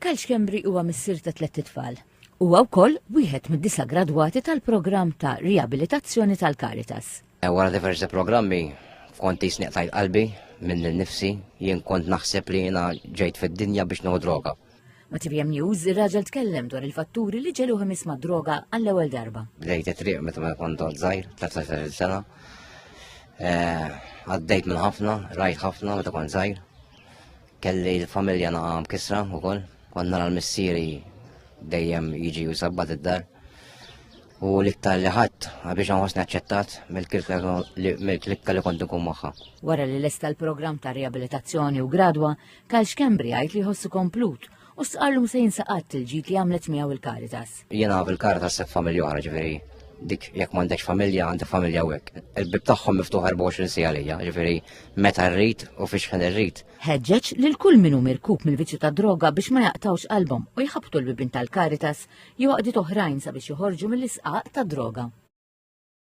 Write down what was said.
Kal Xkembri huwa missier ta' 3 tfal. Huwa wkoll wieħed mid-9 gradwati tal-programm ta' riabilitazzjoni tal-Caritas. Wara diversi programmi kont jisneqtajt qalbi minn nifsi jien kont naħseb li jiena ġejt fid-dinja biex nieħu droga. Ma TVM News ir-raġel tkellem dwar il-fatturi li ġelu ħemis ma' droga għall-ewwel darba. Bdejt it-triq meta ma kont żgħir, 13 sena. Għaddejt minn ħafna, rajt ħafna meta kont żgħir. Kelli l-familja naqa' mkissra wkoll, kont nara l-missieri dejjem jiġi usabbat id-dar. U l-iktar li ħadd biex nħossni aċċettat mill-klikka li kont nkun magħha. Wara li lesta l-programm ta' riabilitazzjoni u gradwa, Kal Xkembri għajt li jħossu komplut u sqarlhom se jinsaqat il-ġid li għamlet miegħu il-Caritas. Jiena fil-Caritas se familja oħra ġifieri dik jekk m'għandekx familja għandek familja hekk. Il-bib tagħhom miftuħ 24 sija għalija, ġifieri meta rrid u fiex ħin irrid. Ħeġġeġ lil kull min hu mirkub mill-viċċju ta' droga biex ma jaqtawx qalbhom u jħabbtu l-bibien tal-Caritas jew għaqdiet oħrajn sabiex joħorġu mill-isqaq ta' droga.